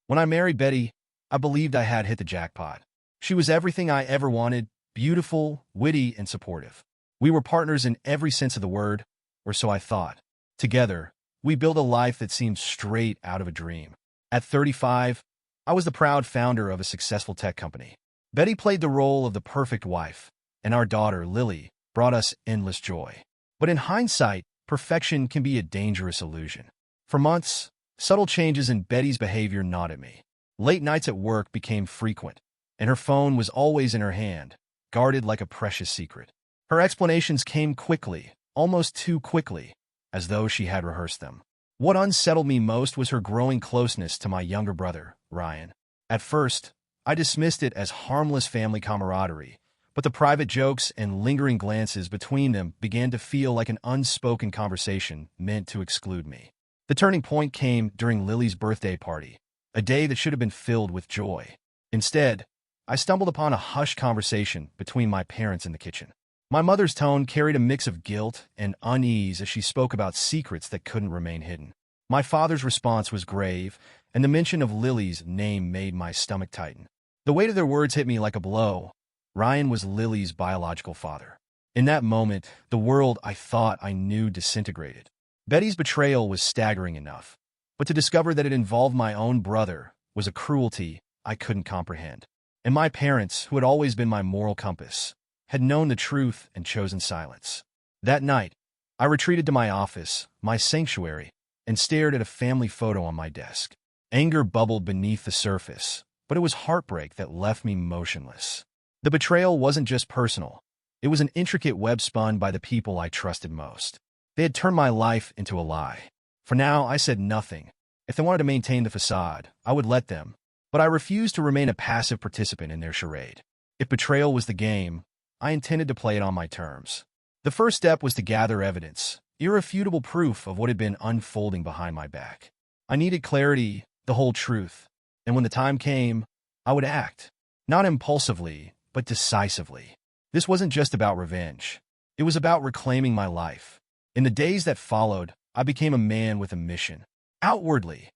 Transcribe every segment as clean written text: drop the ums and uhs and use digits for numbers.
When I married Betty, I believed I had hit the jackpot. She was everything I ever wanted, beautiful, witty, and supportive. We were partners in every sense of the word, or so I thought. Together, we built a life that seemed straight out of a dream. At 35, I was the proud founder of a successful tech company. Betty played the role of the perfect wife, and our daughter, Lily, brought us endless joy. But in hindsight, perfection can be a dangerous illusion. For months, subtle changes in Betty's behavior gnawed at me. Late nights at work became frequent, and her phone was always in her hand, guarded like a precious secret. Her explanations came quickly, almost too quickly, as though she had rehearsed them. What unsettled me most was her growing closeness to my younger brother, Ryan. At first, I dismissed it as harmless family camaraderie, but the private jokes and lingering glances between them began to feel like an unspoken conversation meant to exclude me. The turning point came during Lily's birthday party, a day that should have been filled with joy. Instead, I stumbled upon a hushed conversation between my parents in the kitchen. My mother's tone carried a mix of guilt and unease as she spoke about secrets that couldn't remain hidden. My father's response was grave, and the mention of Lily's name made my stomach tighten. The weight of their words hit me like a blow. Ryan was Lily's biological father. In that moment, the world I thought I knew disintegrated. Betty's betrayal was staggering enough, but to discover that it involved my own brother was a cruelty I couldn't comprehend. And my parents, who had always been my moral compass, had known the truth and chosen silence. That night, I retreated to my office, my sanctuary, and stared at a family photo on my desk. Anger bubbled beneath the surface, but it was heartbreak that left me motionless. The betrayal wasn't just personal. It was an intricate web spun by the people I trusted most. They had turned my life into a lie. For now, I said nothing. If they wanted to maintain the facade, I would let them, but I refused to remain a passive participant in their charade. If betrayal was the game, I intended to play it on my terms. The first step was to gather evidence, irrefutable proof of what had been unfolding behind my back. I needed clarity, the whole truth, and when the time came, I would act. Not impulsively, but decisively. This wasn't just about revenge. It was about reclaiming my life. In the days that followed, I became a man with a mission. Outwardly,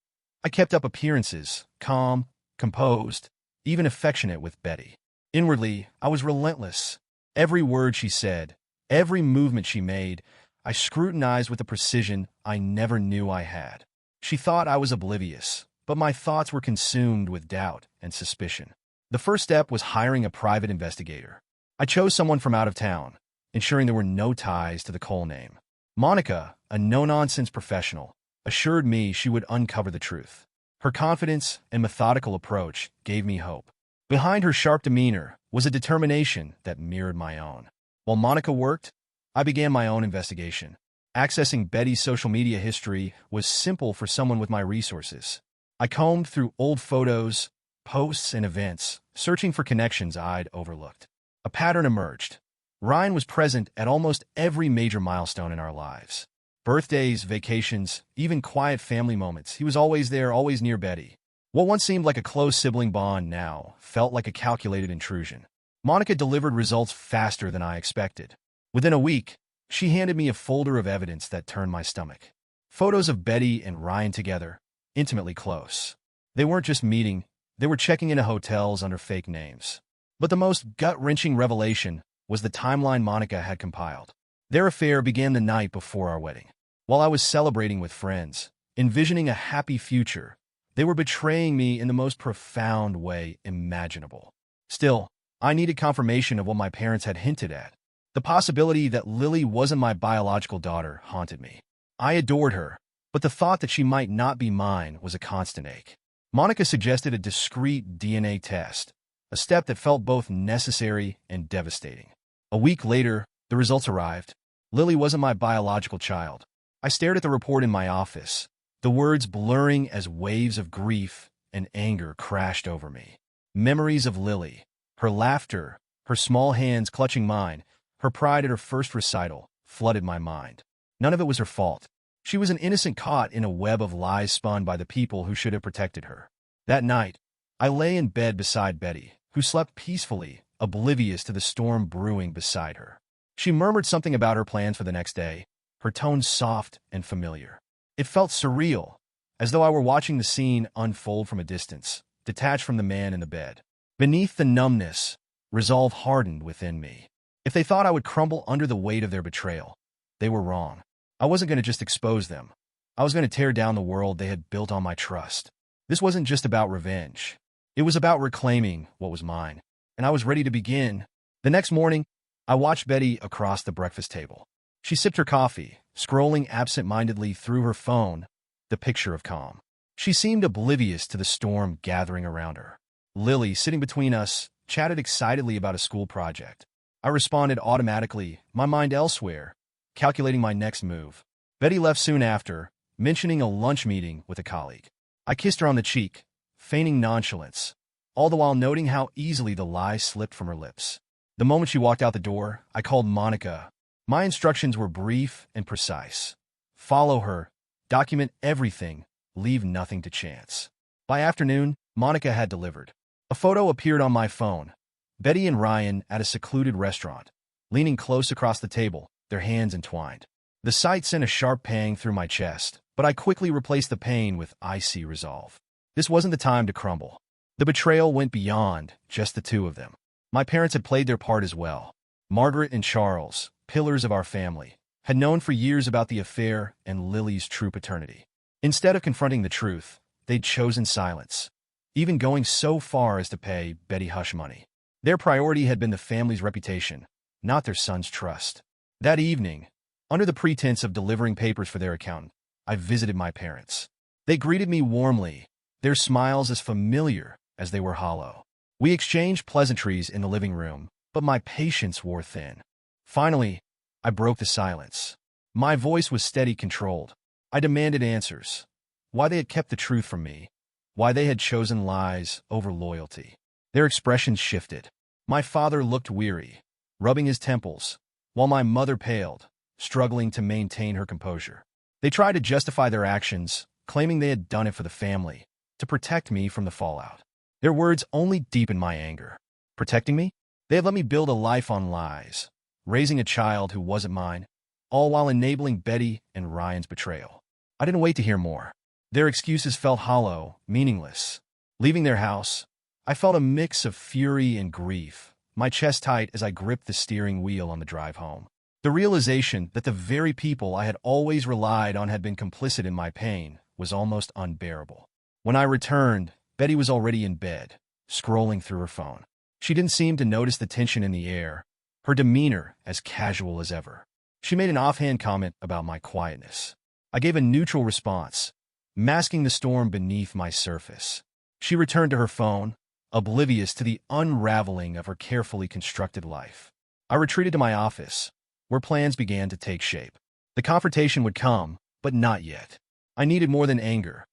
I kept up appearances, calm, composed, even affectionate with Betty. Inwardly, I was relentless. Every word she said, every movement she made, I scrutinized with a precision I never knew I had. She thought I was oblivious, but my thoughts were consumed with doubt and suspicion. The first step was hiring a private investigator. I chose someone from out of town, ensuring there were no ties to the Cole name. Monica, a no-nonsense professional, assured me she would uncover the truth. Her confidence and methodical approach gave me hope. Behind her sharp demeanor was a determination that mirrored my own. While Monica worked, I began my own investigation. Accessing Betty's social media history was simple for someone with my resources. I combed through old photos, posts, and events, searching for connections I'd overlooked. A pattern emerged. Ryan was present at almost every major milestone in our lives. Birthdays, vacations, even quiet family moments. He was always there, always near Betty. What once seemed like a close sibling bond now felt like a calculated intrusion. Monica delivered results faster than I expected. Within a week, she handed me a folder of evidence that turned my stomach. Photos of Betty and Ryan together, intimately close. They weren't just meeting, they were checking into hotels under fake names. But the most gut-wrenching revelation was the timeline Monica had compiled. Their affair began the night before our wedding. While I was celebrating with friends, envisioning a happy future, they were betraying me in the most profound way imaginable. Still, I needed confirmation of what my parents had hinted at. The possibility that Lily wasn't my biological daughter haunted me. I adored her, but the thought that she might not be mine was a constant ache. Monica suggested a discreet DNA test, a step that felt both necessary and devastating. A week later, the results arrived. Lily wasn't my biological child. I stared at the report in my office, the words blurring as waves of grief and anger crashed over me. Memories of Lily, her laughter, her small hands clutching mine, her pride at her first recital, flooded my mind. None of it was her fault. She was an innocent caught in a web of lies spun by the people who should have protected her. That night, I lay in bed beside Betty, who slept peacefully, oblivious to the storm brewing beside her. She murmured something about her plans for the next day, her tone soft and familiar. It felt surreal, as though I were watching the scene unfold from a distance, detached from the man in the bed. Beneath the numbness, resolve hardened within me. If they thought I would crumble under the weight of their betrayal, they were wrong. I wasn't going to just expose them. I was going to tear down the world they had built on my trust. This wasn't just about revenge. It was about reclaiming what was mine, and I was ready to begin. The next morning, I watched Betty across the breakfast table. She sipped her coffee, scrolling absent-mindedly through her phone, the picture of calm. She seemed oblivious to the storm gathering around her. Lily, sitting between us, chatted excitedly about a school project. I responded automatically, my mind elsewhere, calculating my next move. Betty left soon after, mentioning a lunch meeting with a colleague. I kissed her on the cheek, feigning nonchalance, all the while noting how easily the lie slipped from her lips. The moment she walked out the door, I called Monica. My instructions were brief and precise. Follow her, document everything, leave nothing to chance. By afternoon, Monica had delivered. A photo appeared on my phone. Betty and Ryan at a secluded restaurant, leaning close across the table, their hands entwined. The sight sent a sharp pang through my chest, but I quickly replaced the pain with icy resolve. This wasn't the time to crumble. The betrayal went beyond just the two of them. My parents had played their part as well. Margaret and Charles, pillars of our family, had known for years about the affair and Lily's true paternity. Instead of confronting the truth, they'd chosen silence, even going so far as to pay Betty hush money. Their priority had been the family's reputation, not their son's trust. That evening, under the pretense of delivering papers for their accountant, I visited my parents. They greeted me warmly, their smiles as familiar as they were hollow. We exchanged pleasantries in the living room, but my patience wore thin. Finally, I broke the silence. My voice was steady, controlled. I demanded answers. Why they had kept the truth from me. Why they had chosen lies over loyalty. Their expressions shifted. My father looked weary, rubbing his temples, while my mother paled, struggling to maintain her composure. They tried to justify their actions, claiming they had done it for the family, to protect me from the fallout. Their words only deepened my anger. Protecting me? They had let me build a life on lies, raising a child who wasn't mine, all while enabling Betty and Ryan's betrayal. I didn't wait to hear more. Their excuses felt hollow, meaningless. Leaving their house, I felt a mix of fury and grief, my chest tight as I gripped the steering wheel on the drive home. The realization that the very people I had always relied on had been complicit in my pain was almost unbearable. When I returned, Betty was already in bed, scrolling through her phone. She didn't seem to notice the tension in the air, her demeanor as casual as ever. She made an offhand comment about my quietness. I gave a neutral response, masking the storm beneath my surface. She returned to her phone, oblivious to the unraveling of her carefully constructed life. I retreated to my office, where plans began to take shape. The confrontation would come, but not yet. I needed more than anger.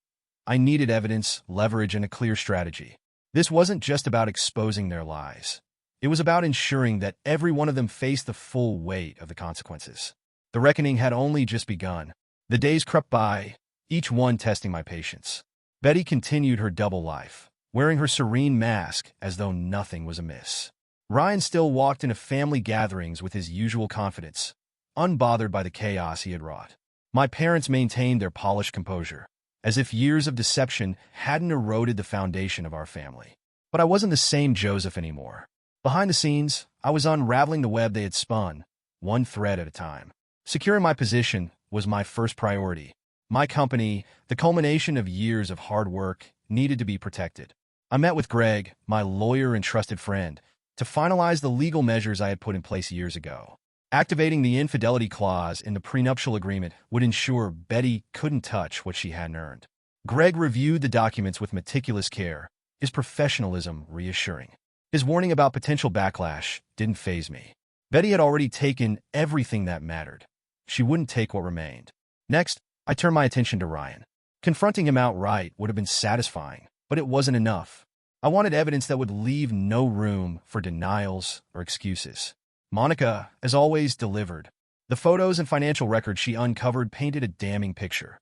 I needed evidence, leverage, and a clear strategy. This wasn't just about exposing their lies. It was about ensuring that every one of them faced the full weight of the consequences. The reckoning had only just begun. The days crept by, each one testing my patience. Betty continued her double life, wearing her serene mask as though nothing was amiss. Ryan still walked into family gatherings with his usual confidence, unbothered by the chaos he had wrought. My parents maintained their polished composure, as if years of deception hadn't eroded the foundation of our family. But I wasn't the same Joseph anymore. Behind the scenes, I was unraveling the web they had spun, one thread at a time. Securing my position was my first priority. My company, the culmination of years of hard work, needed to be protected. I met with Greg, my lawyer and trusted friend, to finalize the legal measures I had put in place years ago. Activating the infidelity clause in the prenuptial agreement would ensure Betty couldn't touch what she hadn't earned. Greg reviewed the documents with meticulous care, his professionalism reassuring. His warning about potential backlash didn't faze me. Betty had already taken everything that mattered. She wouldn't take what remained. Next, I turned my attention to Ryan. Confronting him outright would have been satisfying, but it wasn't enough. I wanted evidence that would leave no room for denials or excuses. Monica, as always, delivered. The photos and financial records she uncovered painted a damning picture.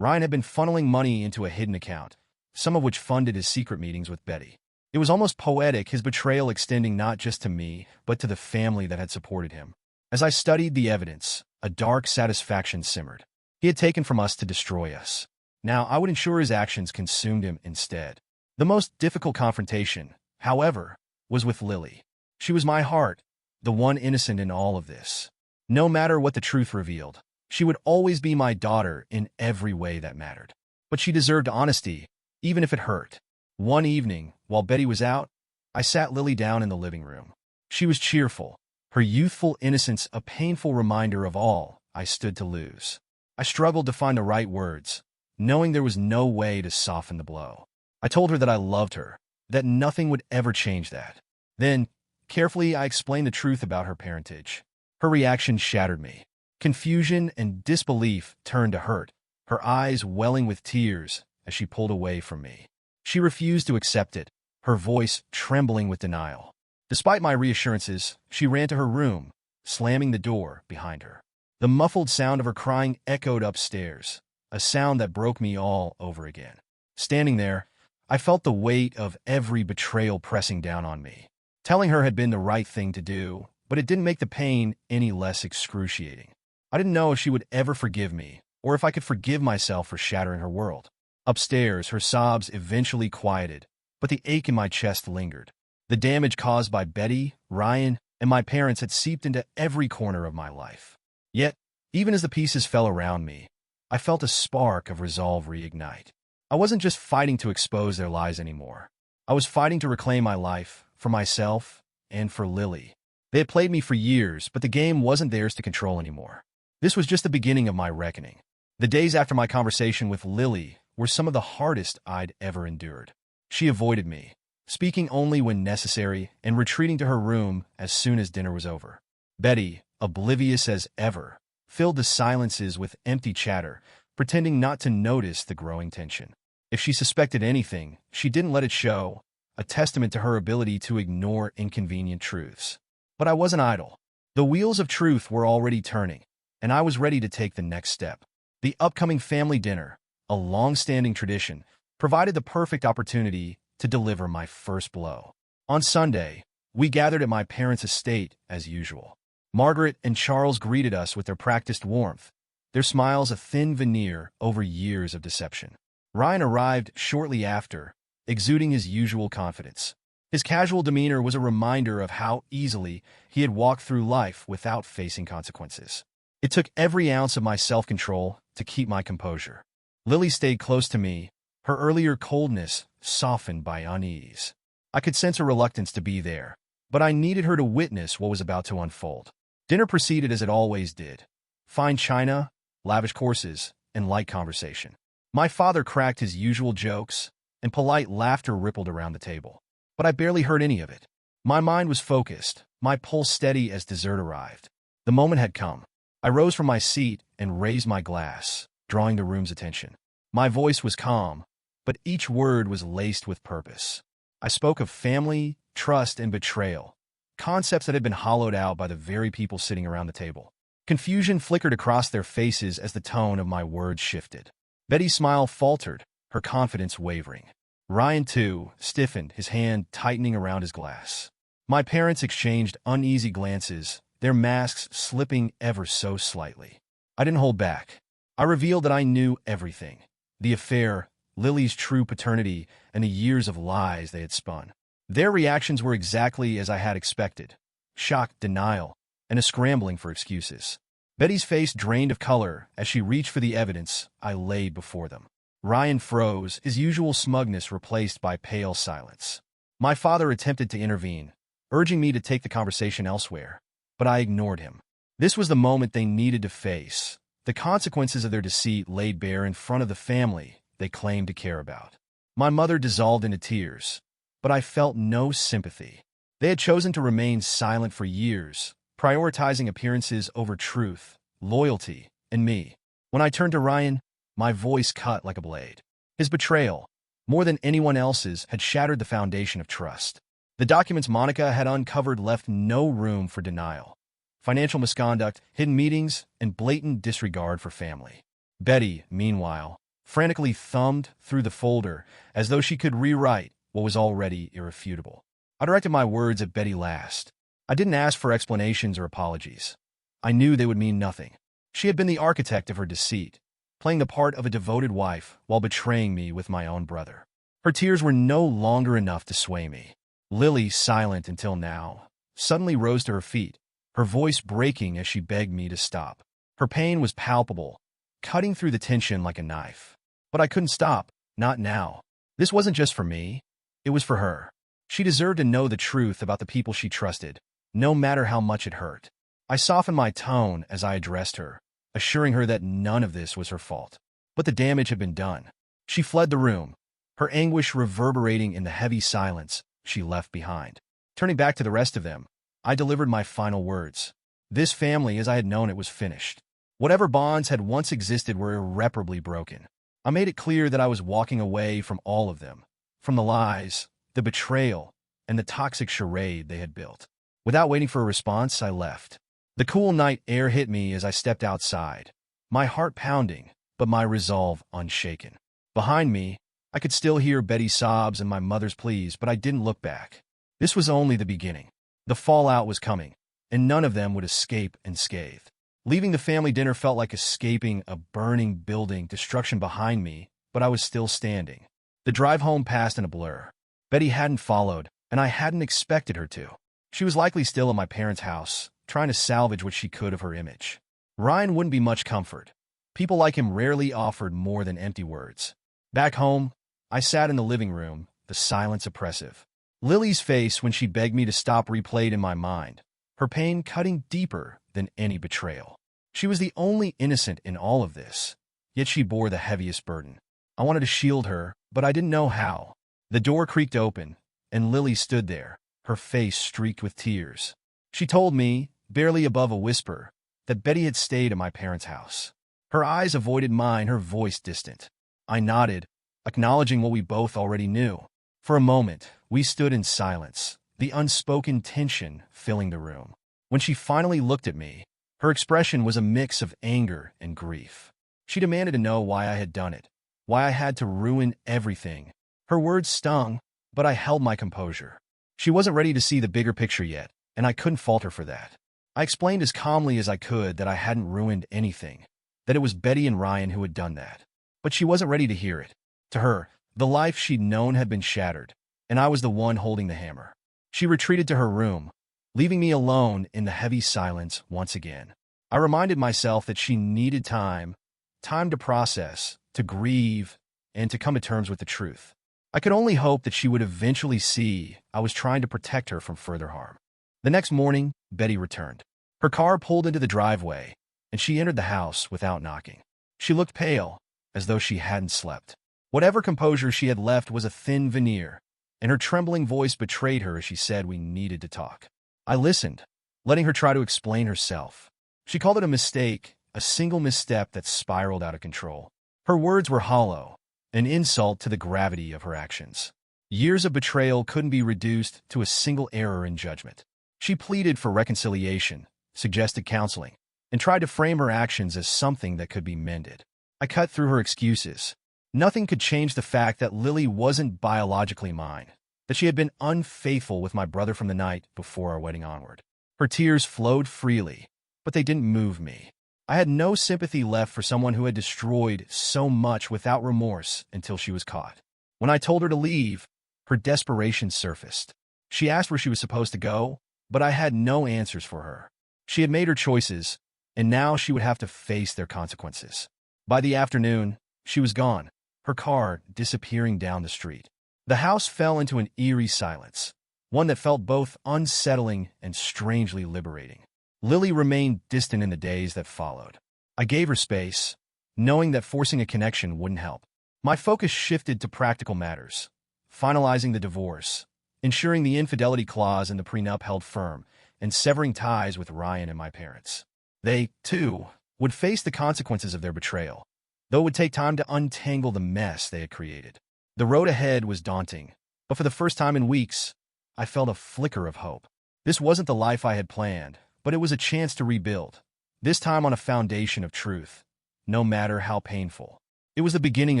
Ryan had been funneling money into a hidden account, some of which funded his secret meetings with Betty. It was almost poetic, his betrayal extending not just to me, but to the family that had supported him. As I studied the evidence, a dark satisfaction simmered. He had taken from us to destroy us. Now, I would ensure his actions consumed him instead. The most difficult confrontation, however, was with Lily. She was my heart, the one innocent in all of this. No matter what the truth revealed, she would always be my daughter in every way that mattered. But she deserved honesty, even if it hurt. One evening, while Betty was out, I sat Lily down in the living room. She was cheerful, her youthful innocence a painful reminder of all I stood to lose. I struggled to find the right words, knowing there was no way to soften the blow. I told her that I loved her, that nothing would ever change that. Then, carefully, I explained the truth about her parentage. Her reaction shattered me. Confusion and disbelief turned to hurt, her eyes welling with tears as she pulled away from me. She refused to accept it, her voice trembling with denial. Despite my reassurances, she ran to her room, slamming the door behind her. The muffled sound of her crying echoed upstairs, a sound that broke me all over again. Standing there, I felt the weight of every betrayal pressing down on me. Telling her had been the right thing to do, but it didn't make the pain any less excruciating. I didn't know if she would ever forgive me, or if I could forgive myself for shattering her world. Upstairs, her sobs eventually quieted, but the ache in my chest lingered. The damage caused by Betty, Ryan, and my parents had seeped into every corner of my life. Yet, even as the pieces fell around me, I felt a spark of resolve reignite. I wasn't just fighting to expose their lies anymore. I was fighting to reclaim my life, for myself, and for Lily. They had played me for years, but the game wasn't theirs to control anymore. This was just the beginning of my reckoning. The days after my conversation with Lily were some of the hardest I'd ever endured. She avoided me, speaking only when necessary and retreating to her room as soon as dinner was over. Betty, oblivious as ever, filled the silences with empty chatter, pretending not to notice the growing tension. If she suspected anything, she didn't let it show, a testament to her ability to ignore inconvenient truths. But I wasn't idle. The wheels of truth were already turning, and I was ready to take the next step. The upcoming family dinner, a long-standing tradition, provided the perfect opportunity to deliver my first blow. On Sunday, we gathered at my parents' estate as usual. Margaret and Charles greeted us with their practiced warmth, their smiles a thin veneer over years of deception. Ryan arrived shortly after, exuding his usual confidence. His casual demeanor was a reminder of how easily he had walked through life without facing consequences. It took every ounce of my self-control to keep my composure. Lily stayed close to me, her earlier coldness softened by unease. I could sense her reluctance to be there, but I needed her to witness what was about to unfold. Dinner proceeded as it always did. Fine china, lavish courses, and light conversation. My father cracked his usual jokes, and polite laughter rippled around the table. But I barely heard any of it. My mind was focused, my pulse steady as dessert arrived. The moment had come. I rose from my seat and raised my glass, drawing the room's attention. My voice was calm, but each word was laced with purpose. I spoke of family, trust, and betrayal, concepts that had been hollowed out by the very people sitting around the table. Confusion flickered across their faces as the tone of my words shifted. Betty's smile faltered, her confidence wavering. Ryan, too, stiffened, his hand tightening around his glass. My parents exchanged uneasy glances, their masks slipping ever so slightly. I didn't hold back. I revealed that I knew everything. The affair, Lily's true paternity, and the years of lies they had spun. Their reactions were exactly as I had expected. Shock, denial, and a scrambling for excuses. Betty's face drained of color as she reached for the evidence I laid before them. Ryan froze, his usual smugness replaced by pale silence. My father attempted to intervene, urging me to take the conversation elsewhere, but I ignored him. This was the moment they needed to face, the consequences of their deceit laid bare in front of the family they claimed to care about. My mother dissolved into tears, but I felt no sympathy. They had chosen to remain silent for years, prioritizing appearances over truth, loyalty, and me. When I turned to Ryan, my voice cut like a blade. His betrayal, more than anyone else's, had shattered the foundation of trust. The documents Monica had uncovered left no room for denial. Financial misconduct, hidden meetings, and blatant disregard for family. Betty, meanwhile, frantically thumbed through the folder as though she could rewrite what was already irrefutable. I directed my words at Betty last. I didn't ask for explanations or apologies. I knew they would mean nothing. She had been the architect of her deceit, playing the part of a devoted wife while betraying me with my own brother. Her tears were no longer enough to sway me. Lily, silent until now, suddenly rose to her feet, her voice breaking as she begged me to stop. Her pain was palpable, cutting through the tension like a knife. But I couldn't stop, not now. This wasn't just for me, it was for her. She deserved to know the truth about the people she trusted, no matter how much it hurt. I softened my tone as I addressed her, assuring her that none of this was her fault. But the damage had been done. She fled the room, her anguish reverberating in the heavy silence she left behind. Turning back to the rest of them, I delivered my final words. This family, as I had known it, was finished. Whatever bonds had once existed were irreparably broken. I made it clear that I was walking away from all of them, from the lies, the betrayal, and the toxic charade they had built. Without waiting for a response, I left. The cool night air hit me as I stepped outside, my heart pounding, but my resolve unshaken. Behind me, I could still hear Betty's sobs and my mother's pleas, but I didn't look back. This was only the beginning. The fallout was coming, and none of them would escape unscathed. Leaving the family dinner felt like escaping a burning building, destruction behind me, but I was still standing. The drive home passed in a blur. Betty hadn't followed, and I hadn't expected her to. She was likely still at my parents' house, trying to salvage what she could of her image. Ryan wouldn't be much comfort. People like him rarely offered more than empty words. Back home, I sat in the living room, the silence oppressive. Lily's face when she begged me to stop replayed in my mind, her pain cutting deeper than any betrayal. She was the only innocent in all of this, yet she bore the heaviest burden. I wanted to shield her, but I didn't know how. The door creaked open, and Lily stood there, her face streaked with tears. She told me, barely above a whisper, that Betty had stayed at my parents' house. Her eyes avoided mine, her voice distant. I nodded, acknowledging what we both already knew. For a moment, we stood in silence, the unspoken tension filling the room. When she finally looked at me, her expression was a mix of anger and grief. She demanded to know why I had done it, why I had to ruin everything. Her words stung, but I held my composure. She wasn't ready to see the bigger picture yet, and I couldn't fault her for that. I explained as calmly as I could that I hadn't ruined anything, that it was Betty and Ryan who had done that. But she wasn't ready to hear it. To her, the life she'd known had been shattered, and I was the one holding the hammer. She retreated to her room, leaving me alone in the heavy silence once again. I reminded myself that she needed time to process, to grieve, and to come to terms with the truth. I could only hope that she would eventually see I was trying to protect her from further harm. The next morning, Betty returned. Her car pulled into the driveway, and she entered the house without knocking. She looked pale, as though she hadn't slept. Whatever composure she had left was a thin veneer, and her trembling voice betrayed her as she said we needed to talk. I listened, letting her try to explain herself. She called it a mistake, a single misstep that spiraled out of control. Her words were hollow, an insult to the gravity of her actions. Years of betrayal couldn't be reduced to a single error in judgment. She pleaded for reconciliation, suggested counseling, and tried to frame her actions as something that could be mended. I cut through her excuses. Nothing could change the fact that Lily wasn't biologically mine, that she had been unfaithful with my brother from the night before our wedding onward. Her tears flowed freely, but they didn't move me. I had no sympathy left for someone who had destroyed so much without remorse until she was caught. When I told her to leave, her desperation surfaced. She asked where she was supposed to go, but I had no answers for her. She had made her choices, and now she would have to face their consequences. By the afternoon, she was gone, her car disappearing down the street. The house fell into an eerie silence, one that felt both unsettling and strangely liberating. Lily remained distant in the days that followed. I gave her space, knowing that forcing a connection wouldn't help. My focus shifted to practical matters, finalizing the divorce, ensuring the infidelity clause in the prenup held firm, and severing ties with Ryan and my parents. They, too, would face the consequences of their betrayal, though it would take time to untangle the mess they had created. The road ahead was daunting, but for the first time in weeks, I felt a flicker of hope. This wasn't the life I had planned, but it was a chance to rebuild, this time on a foundation of truth, no matter how painful. It was the beginning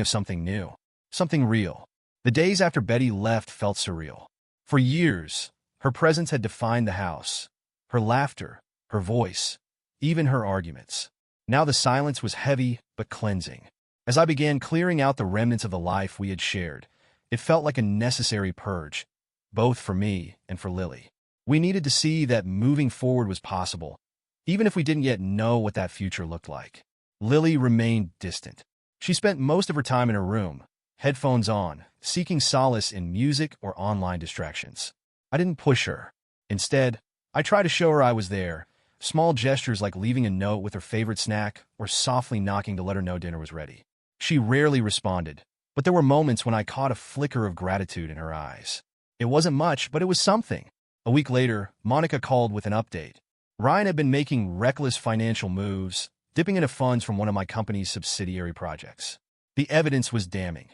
of something new, something real. The days after Betty left felt surreal. For years, her presence had defined the house, her laughter, her voice, even her arguments. Now the silence was heavy but cleansing. As I began clearing out the remnants of the life we had shared, it felt like a necessary purge, both for me and for Lily. We needed to see that moving forward was possible, even if we didn't yet know what that future looked like. Lily remained distant. She spent most of her time in her room, headphones on, seeking solace in music or online distractions. I didn't push her. Instead, I tried to show her I was there, small gestures like leaving a note with her favorite snack or softly knocking to let her know dinner was ready. She rarely responded, but there were moments when I caught a flicker of gratitude in her eyes. It wasn't much, but it was something. A week later, Monica called with an update. Ryan had been making reckless financial moves, dipping into funds from one of my company's subsidiary projects. The evidence was damning.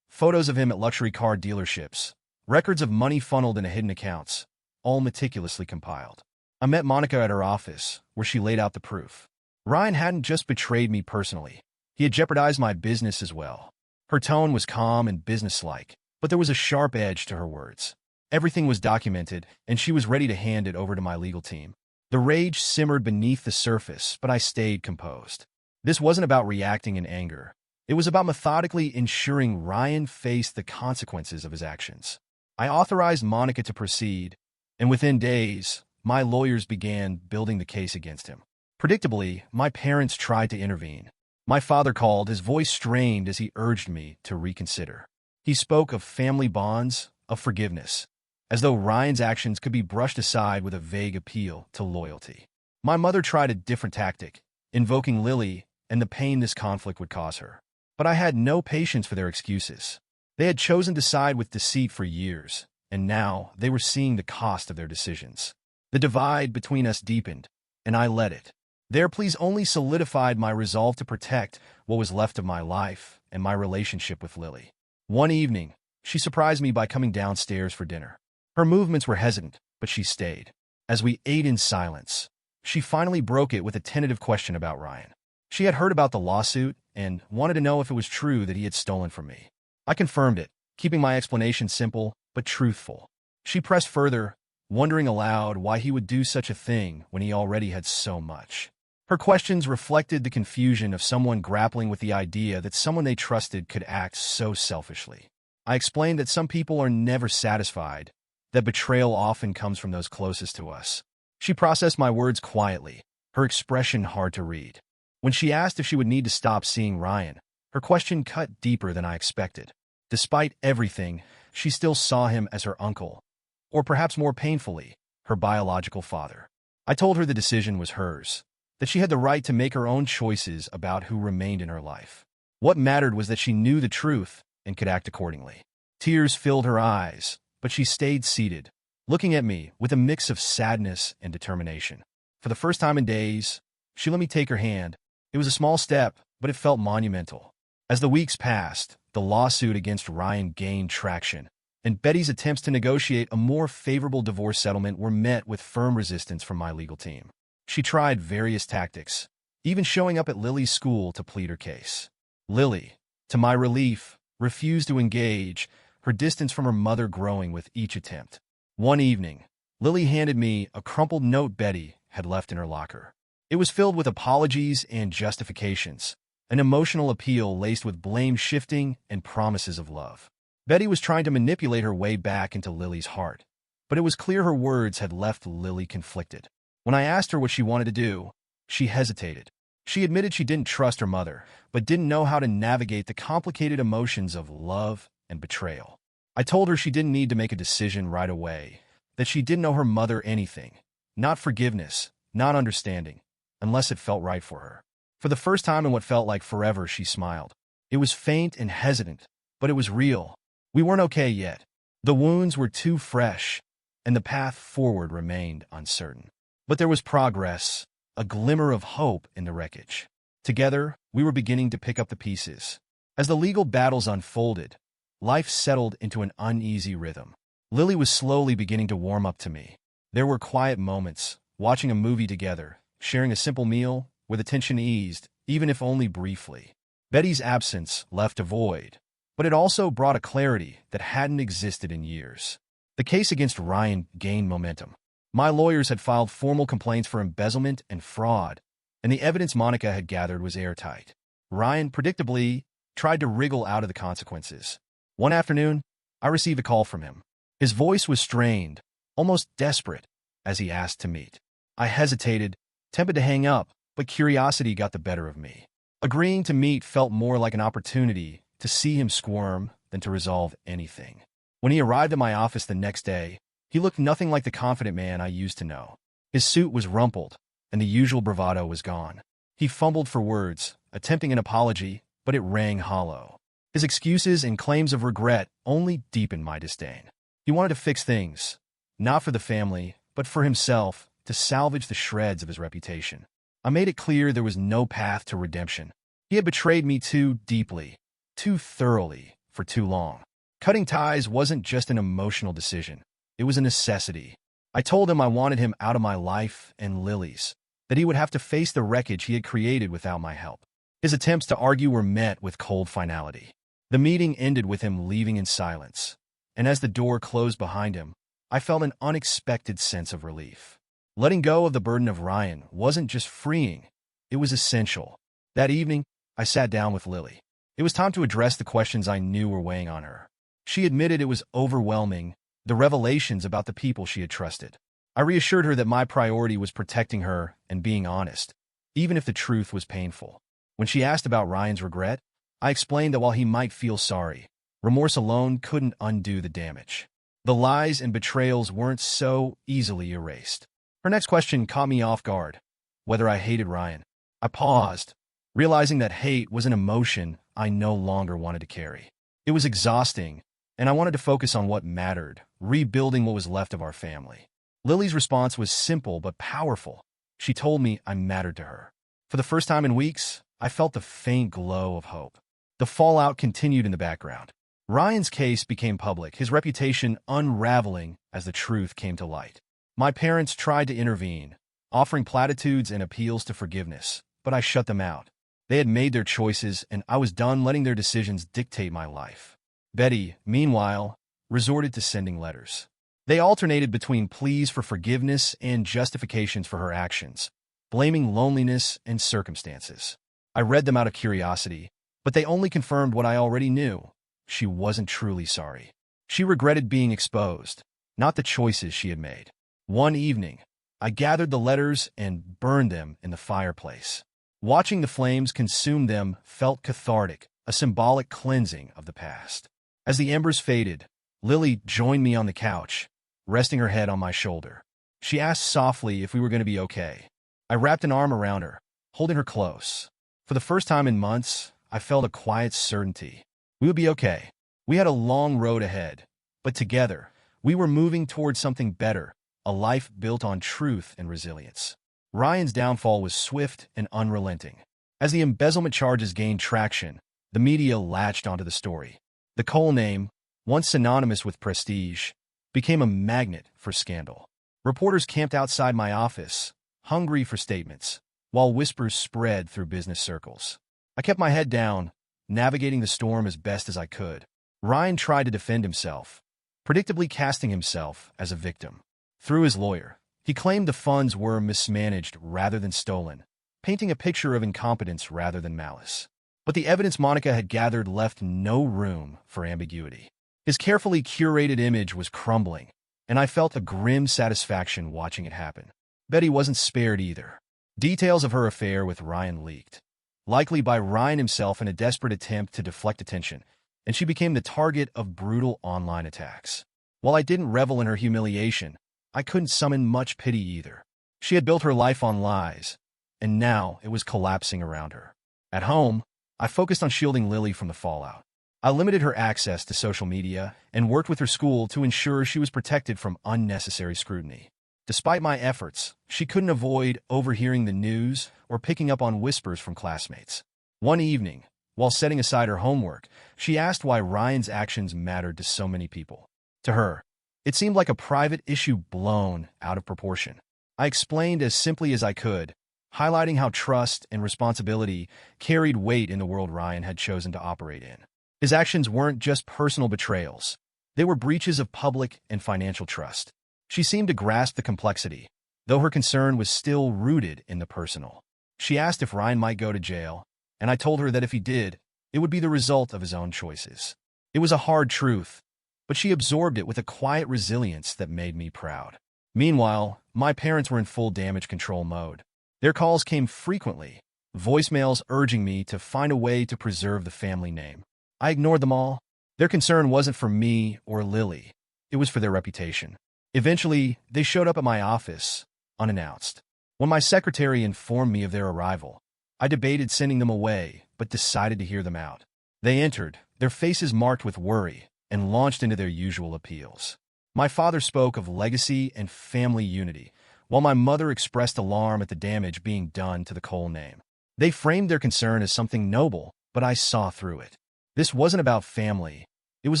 Photos of him at luxury car dealerships, records of money funneled into hidden accounts, all meticulously compiled. I met Monica at her office, where she laid out the proof. Ryan hadn't just betrayed me personally. He had jeopardized my business as well. Her tone was calm and businesslike, but there was a sharp edge to her words. Everything was documented, and she was ready to hand it over to my legal team. The rage simmered beneath the surface, but I stayed composed. This wasn't about reacting in anger. It was about methodically ensuring Ryan faced the consequences of his actions. I authorized Monica to proceed, and within days, my lawyers began building the case against him. Predictably, my parents tried to intervene. My father called, his voice strained as he urged me to reconsider. He spoke of family bonds, of forgiveness, as though Ryan's actions could be brushed aside with a vague appeal to loyalty. My mother tried a different tactic, invoking Lily and the pain this conflict would cause her. But I had no patience for their excuses. They had chosen to side with deceit for years, and now they were seeing the cost of their decisions. The divide between us deepened, and I let it. Their pleas only solidified my resolve to protect what was left of my life and my relationship with Lily. One evening, she surprised me by coming downstairs for dinner. Her movements were hesitant, but she stayed. As we ate in silence, she finally broke it with a tentative question about Ryan. She had heard about the lawsuit and wanted to know if it was true that he had stolen from me. I confirmed it, keeping my explanation simple but truthful. She pressed further, wondering aloud why he would do such a thing when he already had so much. Her questions reflected the confusion of someone grappling with the idea that someone they trusted could act so selfishly. I explained that some people are never satisfied, that betrayal often comes from those closest to us. She processed my words quietly, her expression hard to read. When she asked if she would need to stop seeing Ryan, her question cut deeper than I expected. Despite everything, she still saw him as her uncle, or perhaps more painfully, her biological father. I told her the decision was hers, that she had the right to make her own choices about who remained in her life. What mattered was that she knew the truth and could act accordingly. Tears filled her eyes, but she stayed seated, looking at me with a mix of sadness and determination. For the first time in days, she let me take her hand. It was a small step, but it felt monumental. As the weeks passed, the lawsuit against Ryan gained traction, and Betty's attempts to negotiate a more favorable divorce settlement were met with firm resistance from my legal team. She tried various tactics, even showing up at Lily's school to plead her case. Lily, to my relief, refused to engage, her distance from her mother growing with each attempt. One evening, Lily handed me a crumpled note Betty had left in her locker. It was filled with apologies and justifications, an emotional appeal laced with blame shifting and promises of love. Betty was trying to manipulate her way back into Lily's heart, but it was clear her words had left Lily conflicted. When I asked her what she wanted to do, she hesitated. She admitted she didn't trust her mother, but didn't know how to navigate the complicated emotions of love and betrayal. I told her she didn't need to make a decision right away, that she didn't owe her mother anything, not forgiveness, not understanding, unless it felt right for her. For the first time in what felt like forever, she smiled. It was faint and hesitant, but it was real. We weren't okay yet. The wounds were too fresh, and the path forward remained uncertain. But there was progress, a glimmer of hope in the wreckage. Together, we were beginning to pick up the pieces. As the legal battles unfolded, life settled into an uneasy rhythm. Lily was slowly beginning to warm up to me. There were quiet moments, watching a movie together, sharing a simple meal, where the tension eased, even if only briefly. Betty's absence left a void, but it also brought a clarity that hadn't existed in years. The case against Ryan gained momentum. My lawyers had filed formal complaints for embezzlement and fraud, and the evidence Monica had gathered was airtight. Ryan, predictably, tried to wriggle out of the consequences. One afternoon, I received a call from him. His voice was strained, almost desperate, as he asked to meet. I hesitated, tempted to hang up, but curiosity got the better of me. Agreeing to meet felt more like an opportunity to see him squirm than to resolve anything. When he arrived at my office the next day, he looked nothing like the confident man I used to know. His suit was rumpled, and the usual bravado was gone. He fumbled for words, attempting an apology, but it rang hollow. His excuses and claims of regret only deepened my disdain. He wanted to fix things, not for the family, but for himself, to salvage the shreds of his reputation. I made it clear there was no path to redemption. He had betrayed me too deeply, too thoroughly, for too long. Cutting ties wasn't just an emotional decision. It was a necessity. I told him I wanted him out of my life and Lily's, that he would have to face the wreckage he had created without my help. His attempts to argue were met with cold finality. The meeting ended with him leaving in silence, and as the door closed behind him, I felt an unexpected sense of relief. Letting go of the burden of Ryan wasn't just freeing, it was essential. That evening, I sat down with Lily. It was time to address the questions I knew were weighing on her. She admitted it was overwhelming, the revelations about the people she had trusted. I reassured her that my priority was protecting her and being honest, even if the truth was painful. When she asked about Ryan's regret, I explained that while he might feel sorry, remorse alone couldn't undo the damage. The lies and betrayals weren't so easily erased. Her next question caught me off guard, whether I hated Ryan. I paused, realizing that hate was an emotion I no longer wanted to carry. It was exhausting, and I wanted to focus on what mattered, rebuilding what was left of our family. Lily's response was simple but powerful. She told me I mattered to her. For the first time in weeks, I felt the faint glow of hope. The fallout continued in the background. Ryan's case became public, his reputation unraveling as the truth came to light. My parents tried to intervene, offering platitudes and appeals to forgiveness, but I shut them out. They had made their choices, and I was done letting their decisions dictate my life. Betty, meanwhile, resorted to sending letters. They alternated between pleas for forgiveness and justifications for her actions, blaming loneliness and circumstances. I read them out of curiosity, but they only confirmed what I already knew. She wasn't truly sorry. She regretted being exposed, not the choices she had made. One evening, I gathered the letters and burned them in the fireplace. Watching the flames consume them felt cathartic, a symbolic cleansing of the past. As the embers faded, Lily joined me on the couch, resting her head on my shoulder. She asked softly if we were going to be okay. I wrapped an arm around her, holding her close. For the first time in months, I felt a quiet certainty. We would be okay. We had a long road ahead, but together, we were moving towards something better, a life built on truth and resilience. Ryan's downfall was swift and unrelenting. As the embezzlement charges gained traction, the media latched onto the story. The Cole name, once synonymous with prestige, became a magnet for scandal. Reporters camped outside my office, hungry for statements, while whispers spread through business circles. I kept my head down, navigating the storm as best as I could. Ryan tried to defend himself, predictably casting himself as a victim. Through his lawyer, he claimed the funds were mismanaged rather than stolen, painting a picture of incompetence rather than malice. But the evidence Monica had gathered left no room for ambiguity. His carefully curated image was crumbling, and I felt a grim satisfaction watching it happen. Betty wasn't spared either. Details of her affair with Ryan leaked, likely by Ryan himself in a desperate attempt to deflect attention, and she became the target of brutal online attacks. While I didn't revel in her humiliation, I couldn't summon much pity either. She had built her life on lies, and now it was collapsing around her. At home, I focused on shielding Lily from the fallout. I limited her access to social media and worked with her school to ensure she was protected from unnecessary scrutiny. Despite my efforts, she couldn't avoid overhearing the news or picking up on whispers from classmates. One evening, while setting aside her homework, she asked why Ryan's actions mattered to so many people. To her, it seemed like a private issue blown out of proportion. I explained as simply as I could, highlighting how trust and responsibility carried weight in the world Ryan had chosen to operate in. His actions weren't just personal betrayals. They were breaches of public and financial trust. She seemed to grasp the complexity, though her concern was still rooted in the personal. She asked if Ryan might go to jail, and I told her that if he did, it would be the result of his own choices. It was a hard truth, but she absorbed it with a quiet resilience that made me proud. Meanwhile, my parents were in full damage control mode. Their calls came frequently, voicemails urging me to find a way to preserve the family name. I ignored them all. Their concern wasn't for me or Lily. It was for their reputation. Eventually, they showed up at my office, unannounced. When my secretary informed me of their arrival, I debated sending them away, but decided to hear them out. They entered, their faces marked with worry, and launched into their usual appeals. My father spoke of legacy and family unity, while my mother expressed alarm at the damage being done to the Cole name. They framed their concern as something noble, but I saw through it. This wasn't about family. It was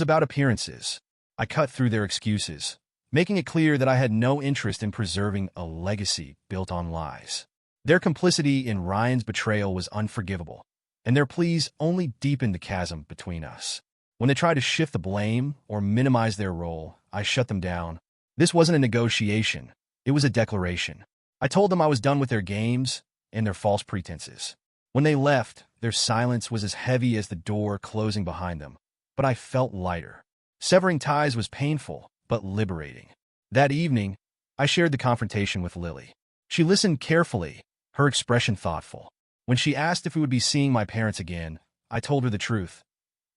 about appearances. I cut through their excuses, making it clear that I had no interest in preserving a legacy built on lies. Their complicity in Ryan's betrayal was unforgivable, and their pleas only deepened the chasm between us. When they tried to shift the blame or minimize their role, I shut them down. This wasn't a negotiation. It was a declaration. I told them I was done with their games and their false pretenses. When they left, their silence was as heavy as the door closing behind them, but I felt lighter. Severing ties was painful, but liberating. That evening, I shared the confrontation with Lily. She listened carefully, her expression thoughtful. When she asked if we would be seeing my parents again, I told her the truth.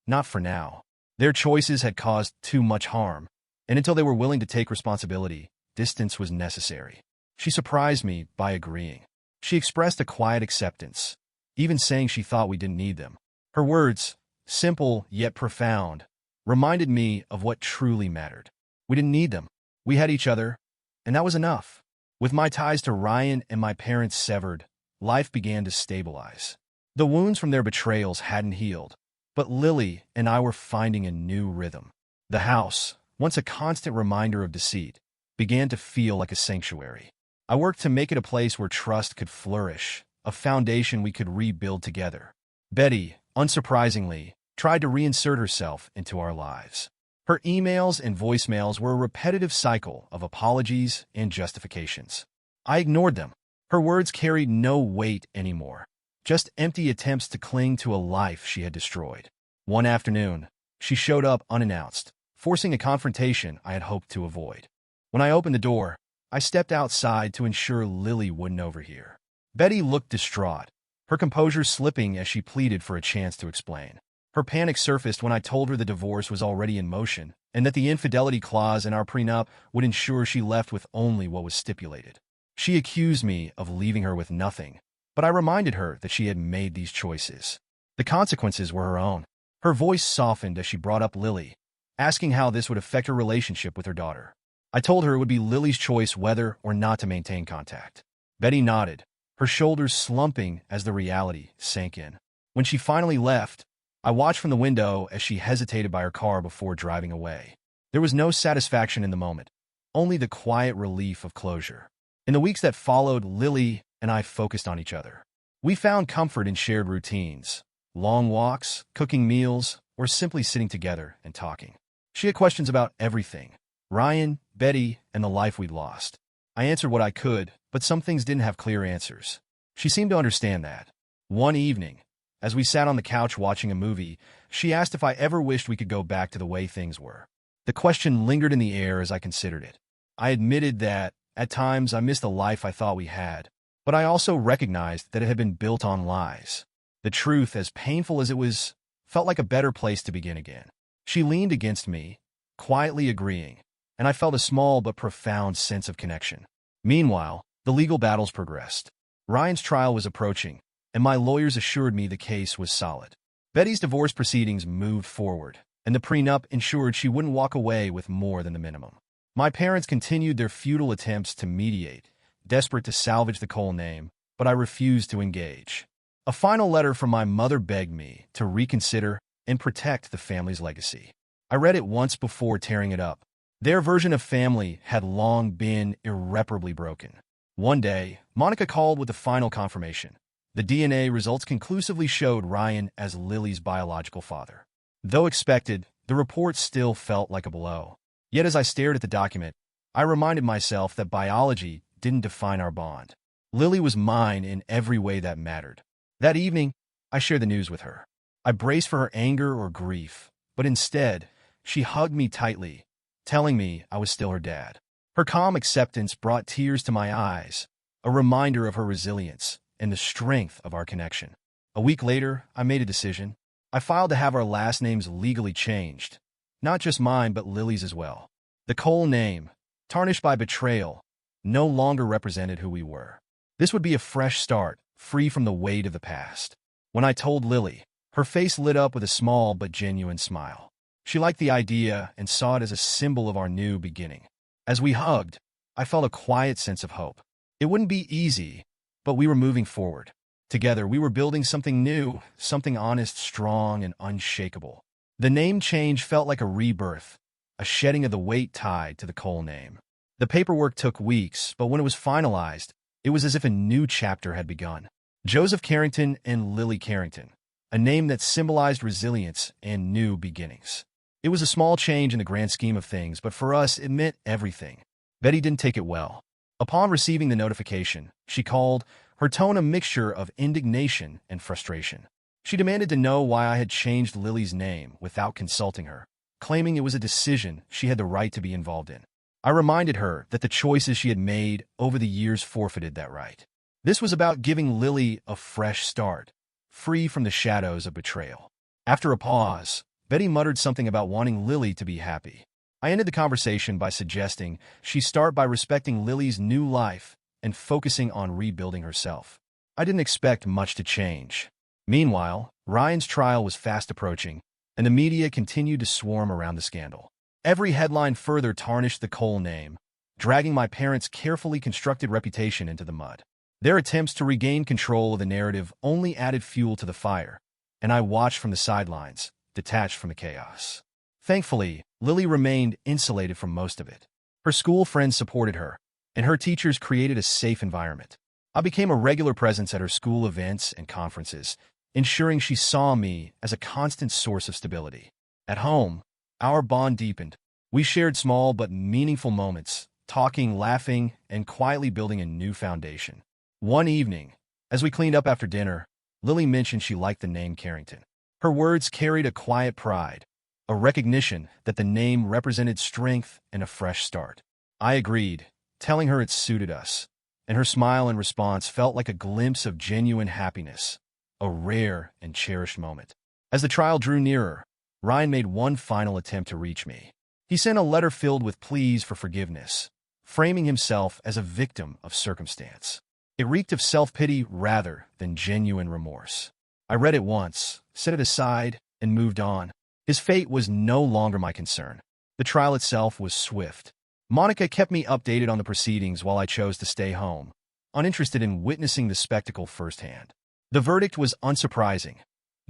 Not for now. Their choices had caused too much harm, and until they were willing to take responsibility, distance was necessary. She surprised me by agreeing. She expressed a quiet acceptance, even saying she thought we didn't need them. Her words, simple yet profound, reminded me of what truly mattered. We didn't need them. We had each other, and that was enough. With my ties to Ryan and my parents severed, life began to stabilize. The wounds from their betrayals hadn't healed, but Lily and I were finding a new rhythm. The house, once a constant reminder of deceit, began to feel like a sanctuary. I worked to make it a place where trust could flourish, a foundation we could rebuild together. Betty, unsurprisingly, tried to reinsert herself into our lives. Her emails and voicemails were a repetitive cycle of apologies and justifications. I ignored them. Her words carried no weight anymore, just empty attempts to cling to a life she had destroyed. One afternoon, she showed up unannounced, forcing a confrontation I had hoped to avoid. When I opened the door, I stepped outside to ensure Lily wouldn't overhear. Betty looked distraught, her composure slipping as she pleaded for a chance to explain. Her panic surfaced when I told her the divorce was already in motion and that the infidelity clause in our prenup would ensure she left with only what was stipulated. She accused me of leaving her with nothing, but I reminded her that she had made these choices. The consequences were her own. Her voice softened as she brought up Lily, asking how this would affect her relationship with her daughter. I told her it would be Lily's choice whether or not to maintain contact. Betty nodded, her shoulders slumping as the reality sank in. When she finally left, I watched from the window as she hesitated by her car before driving away. There was no satisfaction in the moment, only the quiet relief of closure. In the weeks that followed, Lily and I focused on each other. We found comfort in shared routines, long walks, cooking meals, or simply sitting together and talking. She had questions about everything: Ryan, Betty, and the life we'd lost. I answered what I could, but some things didn't have clear answers. She seemed to understand that. One evening, as we sat on the couch watching a movie, she asked if I ever wished we could go back to the way things were. The question lingered in the air as I considered it. I admitted that, at times, I missed the life I thought we had, but I also recognized that it had been built on lies. The truth, as painful as it was, felt like a better place to begin again. She leaned against me, quietly agreeing, and I felt a small but profound sense of connection. Meanwhile, the legal battles progressed. Ryan's trial was approaching, and my lawyers assured me the case was solid. Betty's divorce proceedings moved forward, and the prenup ensured she wouldn't walk away with more than the minimum. My parents continued their futile attempts to mediate, desperate to salvage the Cole name, but I refused to engage. A final letter from my mother begged me to reconsider and protect the family's legacy. I read it once before tearing it up. Their version of family had long been irreparably broken. One day, Monica called with the final confirmation. The DNA results conclusively showed Ryan as Lily's biological father. Though expected, the report still felt like a blow. Yet as I stared at the document, I reminded myself that biology didn't define our bond. Lily was mine in every way that mattered. That evening, I shared the news with her. I braced for her anger or grief, but instead, she hugged me tightly, telling me I was still her dad. Her calm acceptance brought tears to my eyes, a reminder of her resilience and the strength of our connection. A week later, I made a decision. I filed to have our last names legally changed, not just mine but Lily's as well. The Cole name, tarnished by betrayal, no longer represented who we were. This would be a fresh start, free from the weight of the past. When I told Lily, her face lit up with a small but genuine smile. She liked the idea and saw it as a symbol of our new beginning. As we hugged, I felt a quiet sense of hope. It wouldn't be easy, but we were moving forward. Together, we were building something new, something honest, strong, and unshakable. The name change felt like a rebirth, a shedding of the weight tied to the Cole name. The paperwork took weeks, but when it was finalized, it was as if a new chapter had begun. Joseph Carrington and Lily Carrington, a name that symbolized resilience and new beginnings. It was a small change in the grand scheme of things, but for us, it meant everything. Betty didn't take it well. Upon receiving the notification, she called, her tone a mixture of indignation and frustration. She demanded to know why I had changed Lily's name without consulting her, claiming it was a decision she had the right to be involved in. I reminded her that the choices she had made over the years forfeited that right. This was about giving Lily a fresh start, free from the shadows of betrayal. After a pause, Betty muttered something about wanting Lily to be happy. I ended the conversation by suggesting she start by respecting Lily's new life and focusing on rebuilding herself. I didn't expect much to change. Meanwhile, Ryan's trial was fast approaching, and the media continued to swarm around the scandal. Every headline further tarnished the Cole name, dragging my parents' carefully constructed reputation into the mud. Their attempts to regain control of the narrative only added fuel to the fire, and I watched from the sidelines, detached from the chaos. Thankfully, Lily remained insulated from most of it. Her school friends supported her, and her teachers created a safe environment. I became a regular presence at her school events and conferences, ensuring she saw me as a constant source of stability. At home, our bond deepened. We shared small but meaningful moments, talking, laughing, and quietly building a new foundation. One evening, as we cleaned up after dinner, Lily mentioned she liked the name Carrington. Her words carried a quiet pride, a recognition that the name represented strength and a fresh start. I agreed, telling her it suited us, and her smile in response felt like a glimpse of genuine happiness, a rare and cherished moment. As the trial drew nearer, Ryan made one final attempt to reach me. He sent a letter filled with pleas for forgiveness, framing himself as a victim of circumstance. It reeked of self-pity rather than genuine remorse. I read it once, set it aside, and moved on. His fate was no longer my concern. The trial itself was swift. Monica kept me updated on the proceedings while I chose to stay home, uninterested in witnessing the spectacle firsthand. The verdict was unsurprising.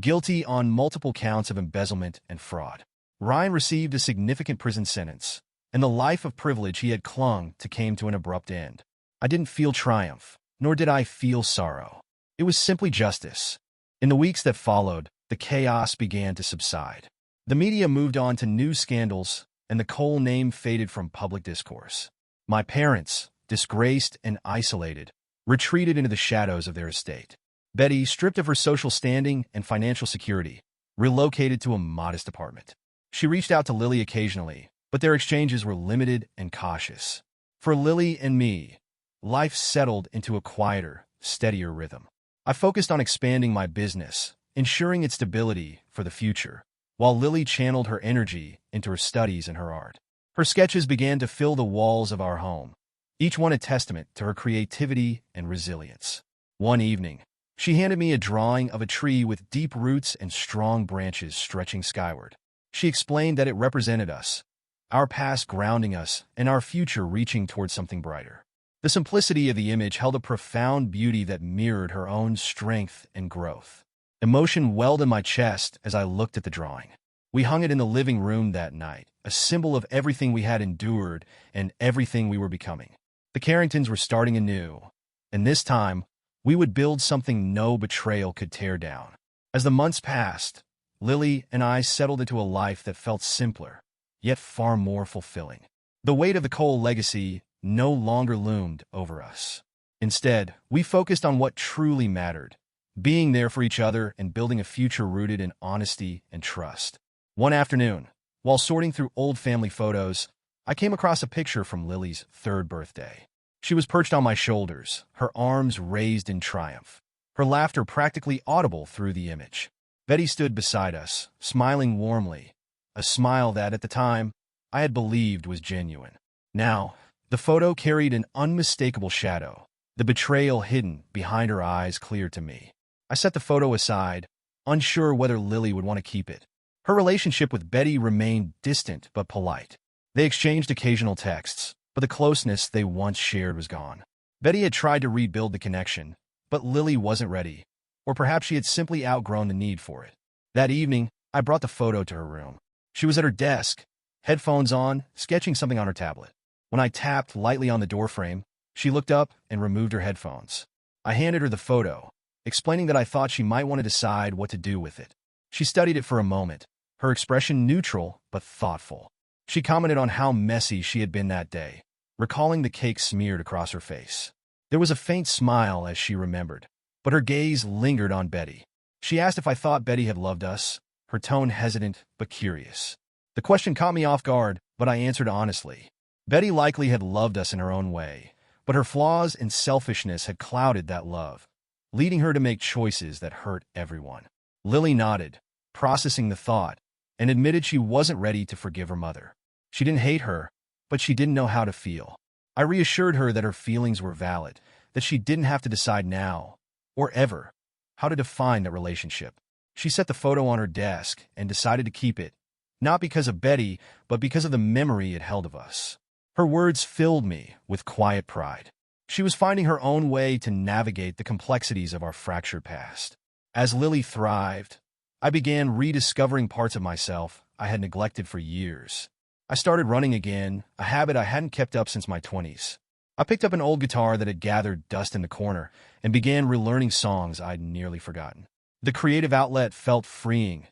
Guilty on multiple counts of embezzlement and fraud. Ryan received a significant prison sentence, and the life of privilege he had clung to came to an abrupt end. I didn't feel triumph, nor did I feel sorrow. It was simply justice. In the weeks that followed, the chaos began to subside. The media moved on to new scandals, and the Cole name faded from public discourse. My parents, disgraced and isolated, retreated into the shadows of their estate. Betty, stripped of her social standing and financial security, relocated to a modest apartment. She reached out to Lily occasionally, but their exchanges were limited and cautious. For Lily and me, life settled into a quieter, steadier rhythm. I focused on expanding my business, ensuring its stability for the future, while Lily channeled her energy into her studies and her art. Her sketches began to fill the walls of our home, each one a testament to her creativity and resilience. One evening, she handed me a drawing of a tree with deep roots and strong branches stretching skyward. She explained that it represented us, our past grounding us, and our future reaching towards something brighter. The simplicity of the image held a profound beauty that mirrored her own strength and growth. Emotion welled in my chest as I looked at the drawing. We hung it in the living room that night, a symbol of everything we had endured and everything we were becoming. The Carringtons were starting anew, and this time, we would build something no betrayal could tear down. As the months passed, Lily and I settled into a life that felt simpler, yet far more fulfilling. The weight of the Cole legacy no longer loomed over us. Instead, we focused on what truly mattered: being there for each other and building a future rooted in honesty and trust. One afternoon, while sorting through old family photos, I came across a picture from Lily's third birthday. She was perched on my shoulders, her arms raised in triumph, her laughter practically audible through the image. Betty stood beside us, smiling warmly, a smile that, at the time, I had believed was genuine. Now, the photo carried an unmistakable shadow, the betrayal hidden behind her eyes clear to me. I set the photo aside, unsure whether Lily would want to keep it. Her relationship with Betty remained distant but polite. They exchanged occasional texts, but the closeness they once shared was gone. Betty had tried to rebuild the connection, but Lily wasn't ready, or perhaps she had simply outgrown the need for it. That evening, I brought the photo to her room. She was at her desk, headphones on, sketching something on her tablet. When I tapped lightly on the doorframe, she looked up and removed her headphones. I handed her the photo, explaining that I thought she might want to decide what to do with it. She studied it for a moment, her expression neutral but thoughtful. She commented on how messy she had been that day, recalling the cake smeared across her face. There was a faint smile as she remembered, but her gaze lingered on Betty. She asked if I thought Betty had loved us, her tone hesitant but curious. The question caught me off guard, but I answered honestly. Betty likely had loved us in her own way, but her flaws and selfishness had clouded that love, leading her to make choices that hurt everyone. Lily nodded, processing the thought, and admitted she wasn't ready to forgive her mother. She didn't hate her, but she didn't know how to feel. I reassured her that her feelings were valid, that she didn't have to decide now, or ever, how to define that relationship. She set the photo on her desk and decided to keep it, not because of Betty, but because of the memory it held of us. Her words filled me with quiet pride. She was finding her own way to navigate the complexities of our fractured past. As Lily thrived, I began rediscovering parts of myself I had neglected for years. I started running again, a habit I hadn't kept up since my 20s. I picked up an old guitar that had gathered dust in the corner and began relearning songs I'd nearly forgotten. The creative outlet felt freeing,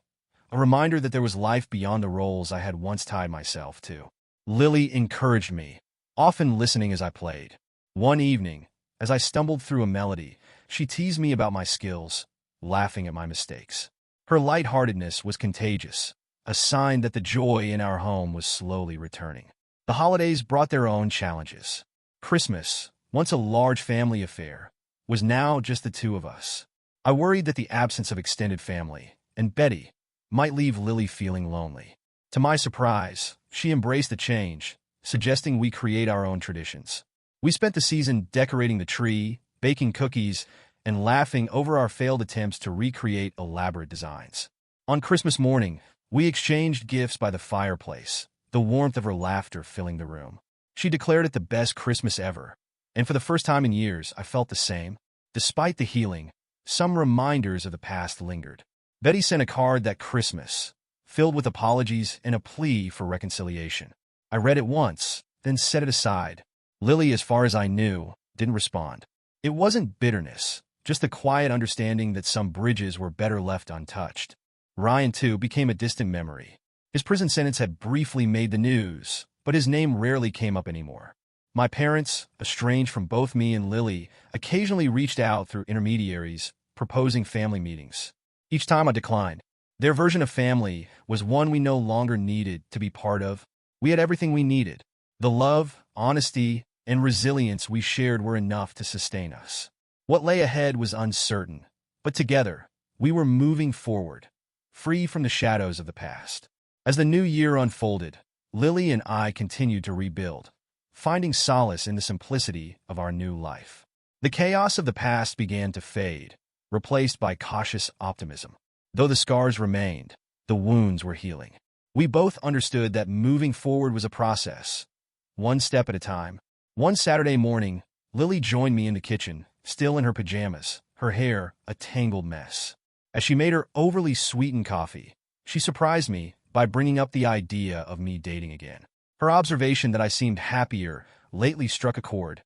a reminder that there was life beyond the roles I had once tied myself to. Lily encouraged me, often listening as I played. One evening, as I stumbled through a melody, she teased me about my skills, laughing at my mistakes. Her lightheartedness was contagious, a sign that the joy in our home was slowly returning. The holidays brought their own challenges. Christmas, once a large family affair, was now just the two of us. I worried that the absence of extended family, and Betty, might leave Lily feeling lonely. To my surprise, she embraced the change, suggesting we create our own traditions. We spent the season decorating the tree, baking cookies, and laughing over our failed attempts to recreate elaborate designs. On Christmas morning, we exchanged gifts by the fireplace, the warmth of her laughter filling the room. She declared it the best Christmas ever, and for the first time in years, I felt the same. Despite the healing, some reminders of the past lingered. Betty sent a card that Christmas, filled with apologies and a plea for reconciliation. I read it once, then set it aside. Lily, as far as I knew, didn't respond. It wasn't bitterness, just the quiet understanding that some bridges were better left untouched. Ryan, too, became a distant memory. His prison sentence had briefly made the news, but his name rarely came up anymore. My parents, estranged from both me and Lily, occasionally reached out through intermediaries, proposing family meetings. Each time I declined. Their version of family was one we no longer needed to be part of. We had everything we needed. The love, honesty, and resilience we shared were enough to sustain us. What lay ahead was uncertain, but together, we were moving forward, free from the shadows of the past. As the new year unfolded, Lily and I continued to rebuild, finding solace in the simplicity of our new life. The chaos of the past began to fade, replaced by cautious optimism. Though the scars remained, the wounds were healing. We both understood that moving forward was a process, one step at a time. One Saturday morning, Lily joined me in the kitchen, still in her pajamas, her hair a tangled mess. As she made her overly sweetened coffee, she surprised me by bringing up the idea of me dating again. Her observation that I seemed happier lately struck a chord,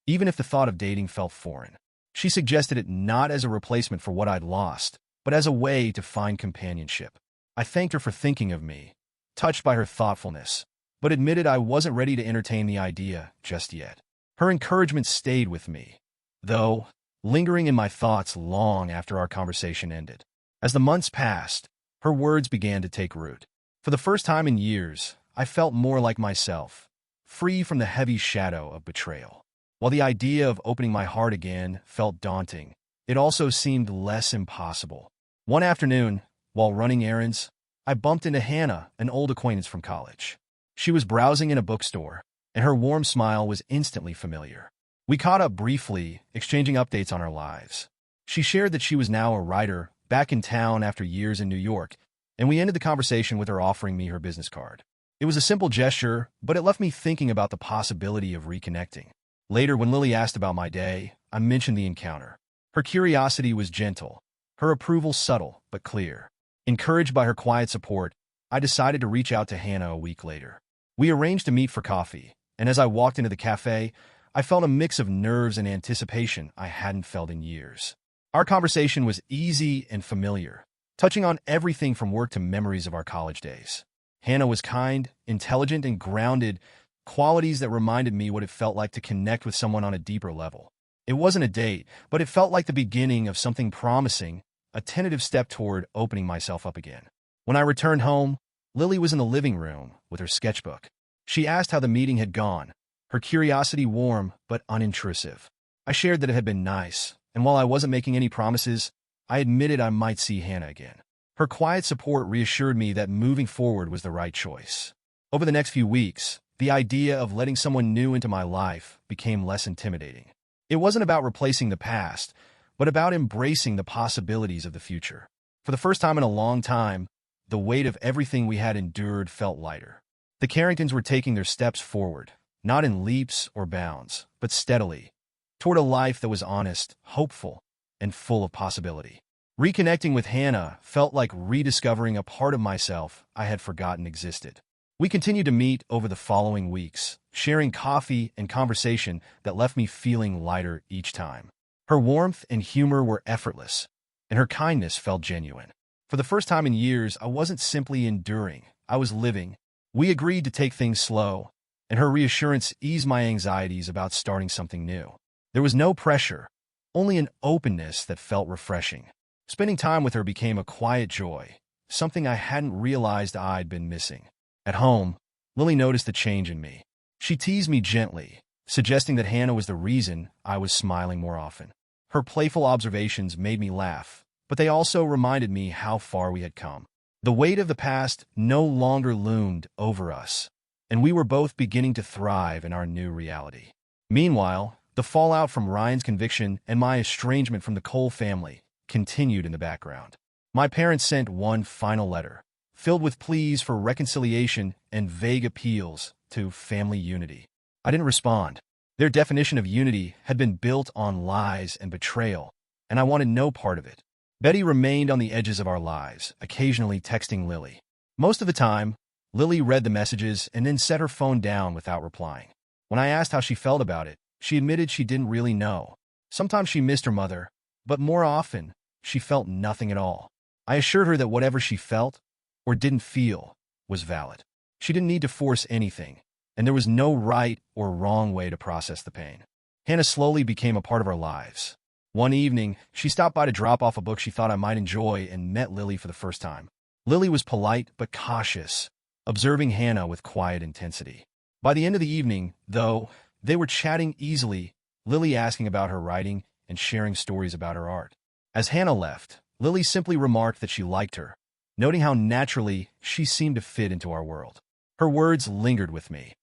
even if the thought of dating felt foreign. She suggested it not as a replacement for what I'd lost, but as a way to find companionship. I thanked her for thinking of me, touched by her thoughtfulness, but admitted I wasn't ready to entertain the idea just yet. Her encouragement stayed with me, though lingering in my thoughts long after our conversation ended. As the months passed, her words began to take root. For the first time in years, I felt more like myself, free from the heavy shadow of betrayal. While the idea of opening my heart again felt daunting, it also seemed less impossible. One afternoon, while running errands, I bumped into Hannah, an old acquaintance from college. She was browsing in a bookstore, and her warm smile was instantly familiar. We caught up briefly, exchanging updates on our lives. She shared that she was now a writer, back in town after years in New York, and we ended the conversation with her offering me her business card. It was a simple gesture, but it left me thinking about the possibility of reconnecting. Later, when Lily asked about my day, I mentioned the encounter. Her curiosity was gentle, her approval subtle but clear. Encouraged by her quiet support, I decided to reach out to Hannah a week later. We arranged to meet for coffee, and as I walked into the cafe, I felt a mix of nerves and anticipation I hadn't felt in years. Our conversation was easy and familiar, touching on everything from work to memories of our college days. Hannah was kind, intelligent, and grounded, qualities that reminded me what it felt like to connect with someone on a deeper level. It wasn't a date, but it felt like the beginning of something promising, a tentative step toward opening myself up again. When I returned home, Lily was in the living room with her sketchbook. She asked how the meeting had gone, her curiosity warm but unintrusive. I shared that it had been nice, and while I wasn't making any promises, I admitted I might see Hannah again. Her quiet support reassured me that moving forward was the right choice. Over the next few weeks, the idea of letting someone new into my life became less intimidating. It wasn't about replacing the past, but about embracing the possibilities of the future. For the first time in a long time, the weight of everything we had endured felt lighter. The Carringtons were taking their steps forward, not in leaps or bounds, but steadily, toward a life that was honest, hopeful, and full of possibility. Reconnecting with Hannah felt like rediscovering a part of myself I had forgotten existed. We continued to meet over the following weeks, sharing coffee and conversation that left me feeling lighter each time. Her warmth and humor were effortless, and her kindness felt genuine. For the first time in years, I wasn't simply enduring, I was living. We agreed to take things slow, and her reassurance eased my anxieties about starting something new. There was no pressure, only an openness that felt refreshing. Spending time with her became a quiet joy, something I hadn't realized I'd been missing. At home, Lily noticed the change in me. She teased me gently, suggesting that Hannah was the reason I was smiling more often. Her playful observations made me laugh, but they also reminded me how far we had come. The weight of the past no longer loomed over us, and we were both beginning to thrive in our new reality. Meanwhile, the fallout from Ryan's conviction and my estrangement from the Cole family continued in the background. My parents sent one final letter, filled with pleas for reconciliation and vague appeals to family unity. I didn't respond. Their definition of unity had been built on lies and betrayal, and I wanted no part of it. Betty remained on the edges of our lives, occasionally texting Lily. Most of the time, Lily read the messages and then set her phone down without replying. When I asked how she felt about it, she admitted she didn't really know. Sometimes she missed her mother, but more often, she felt nothing at all. I assured her that whatever she felt, or didn't feel, was valid. She didn't need to force anything, and there was no right or wrong way to process the pain. Hannah slowly became a part of our lives. One evening, she stopped by to drop off a book she thought I might enjoy and met Lily for the first time. Lily was polite but cautious, observing Hannah with quiet intensity. By the end of the evening, though, they were chatting easily, Lily asking about her writing and sharing stories about her art. As Hannah left, Lily simply remarked that she liked her, noting how naturally she seemed to fit into our world. Her words lingered with me,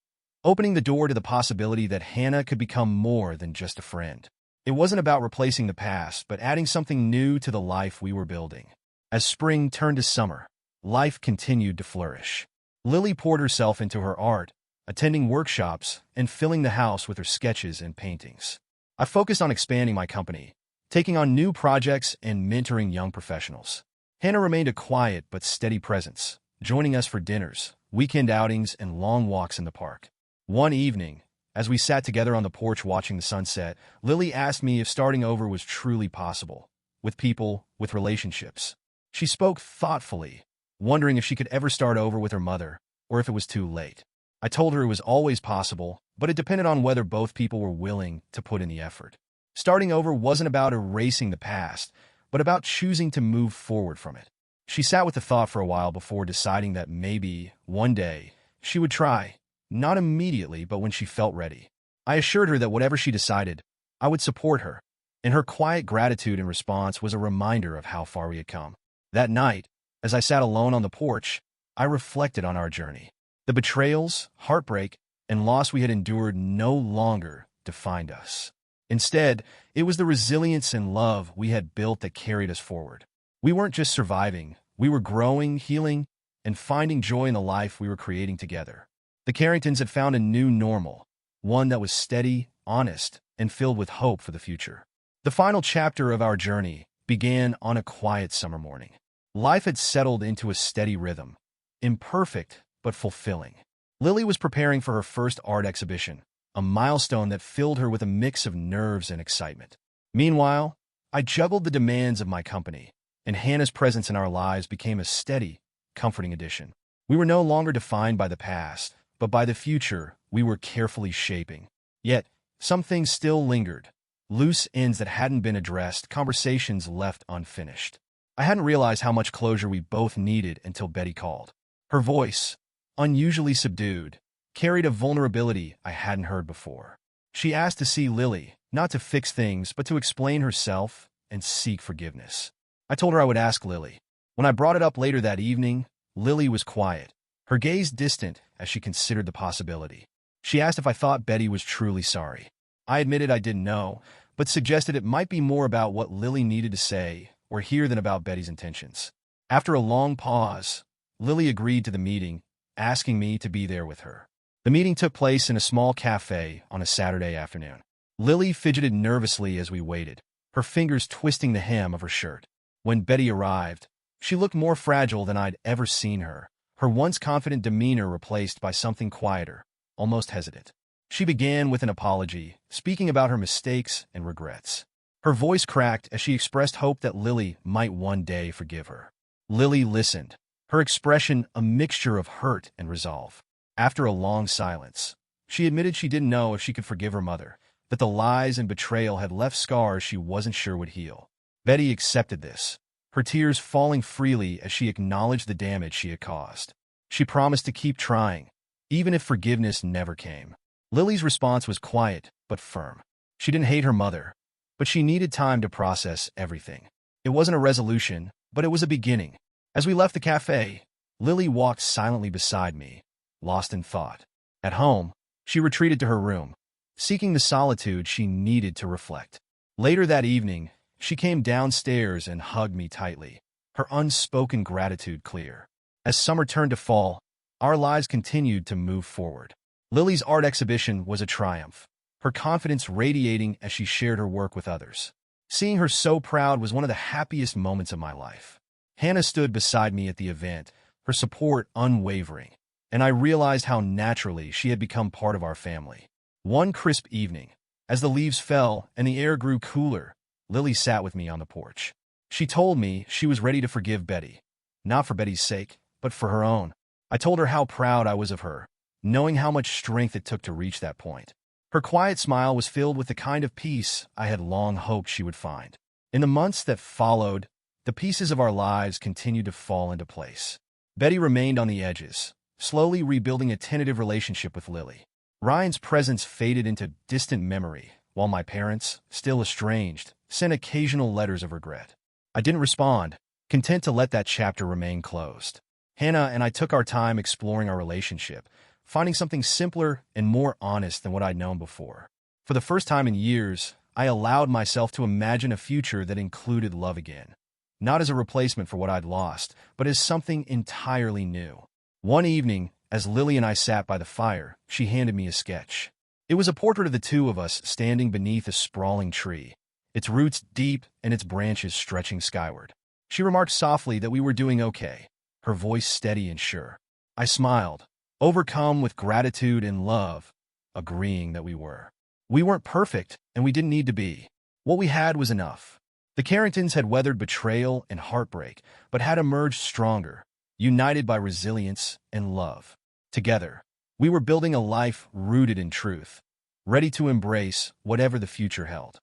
opening the door to the possibility that Hannah could become more than just a friend. It wasn't about replacing the past, but adding something new to the life we were building. As spring turned to summer, life continued to flourish. Lily poured herself into her art, attending workshops and filling the house with her sketches and paintings. I focused on expanding my company, taking on new projects and mentoring young professionals. Hannah remained a quiet but steady presence, joining us for dinners, weekend outings, and long walks in the park. One evening, as we sat together on the porch watching the sunset, Lily asked me if starting over was truly possible, with people, with relationships. She spoke thoughtfully, wondering if she could ever start over with her mother, or if it was too late. I told her it was always possible, but it depended on whether both people were willing to put in the effort. Starting over wasn't about erasing the past, but about choosing to move forward from it. She sat with the thought for a while before deciding that maybe, one day, she would try. Not immediately, but when she felt ready. I assured her that whatever she decided, I would support her, and her quiet gratitude in response was a reminder of how far we had come. That night, as I sat alone on the porch, I reflected on our journey. The betrayals, heartbreak, and loss we had endured no longer defined us. Instead, it was the resilience and love we had built that carried us forward. We weren't just surviving, we were growing, healing, and finding joy in the life we were creating together. The Carringtons had found a new normal, one that was steady, honest, and filled with hope for the future. The final chapter of our journey began on a quiet summer morning. Life had settled into a steady rhythm, imperfect but fulfilling. Lily was preparing for her first art exhibition, a milestone that filled her with a mix of nerves and excitement. Meanwhile, I juggled the demands of my company, and Hannah's presence in our lives became a steady, comforting addition. We were no longer defined by the past, but by the future we were carefully shaping. Yet, some things still lingered, loose ends that hadn't been addressed, conversations left unfinished. I hadn't realized how much closure we both needed until Betty called. Her voice, unusually subdued, carried a vulnerability I hadn't heard before. She asked to see Lily, not to fix things, but to explain herself and seek forgiveness. I told her I would ask Lily. When I brought it up later that evening, Lily was quiet, her gaze distant as she considered the possibility. She asked if I thought Betty was truly sorry. I admitted I didn't know, but suggested it might be more about what Lily needed to say or hear than about Betty's intentions. After a long pause, Lily agreed to the meeting, asking me to be there with her. The meeting took place in a small cafe on a Saturday afternoon. Lily fidgeted nervously as we waited, her fingers twisting the hem of her shirt. When Betty arrived, she looked more fragile than I'd ever seen her, her once confident demeanor replaced by something quieter, almost hesitant. She began with an apology, speaking about her mistakes and regrets. Her voice cracked as she expressed hope that Lily might one day forgive her. Lily listened, her expression a mixture of hurt and resolve. After a long silence, she admitted she didn't know if she could forgive her mother, that the lies and betrayal had left scars she wasn't sure would heal. Betty accepted this, her tears falling freely as she acknowledged the damage she had caused. She promised to keep trying, even if forgiveness never came. Lily's response was quiet but firm. She didn't hate her mother, but she needed time to process everything. It wasn't a resolution, but it was a beginning. As we left the cafe, Lily walked silently beside me, lost in thought. At home, she retreated to her room, seeking the solitude she needed to reflect. Later that evening, she came downstairs and hugged me tightly, her unspoken gratitude clear. As summer turned to fall, our lives continued to move forward. Lily's art exhibition was a triumph, her confidence radiating as she shared her work with others. Seeing her so proud was one of the happiest moments of my life. Hannah stood beside me at the event, her support unwavering, and I realized how naturally she had become part of our family. One crisp evening, as the leaves fell and the air grew cooler, Lily sat with me on the porch. She told me she was ready to forgive Betty, not for Betty's sake, but for her own. I told her how proud I was of her, knowing how much strength it took to reach that point. Her quiet smile was filled with the kind of peace I had long hoped she would find. In the months that followed, the pieces of our lives continued to fall into place. Betty remained on the edges, slowly rebuilding a tentative relationship with Lily. Ryan's presence faded into distant memory, while my parents, still estranged, sent occasional letters of regret. I didn't respond, content to let that chapter remain closed. Hannah and I took our time exploring our relationship, finding something simpler and more honest than what I'd known before. For the first time in years, I allowed myself to imagine a future that included love again, not as a replacement for what I'd lost, but as something entirely new. One evening, as Lily and I sat by the fire, she handed me a sketch. It was a portrait of the two of us standing beneath a sprawling tree, its roots deep and its branches stretching skyward. She remarked softly that we were doing okay, her voice steady and sure. I smiled, overcome with gratitude and love, agreeing that we were. We weren't perfect, and we didn't need to be. What we had was enough. The Carringtons had weathered betrayal and heartbreak, but had emerged stronger, united by resilience and love. Together, we were building a life rooted in truth, ready to embrace whatever the future held.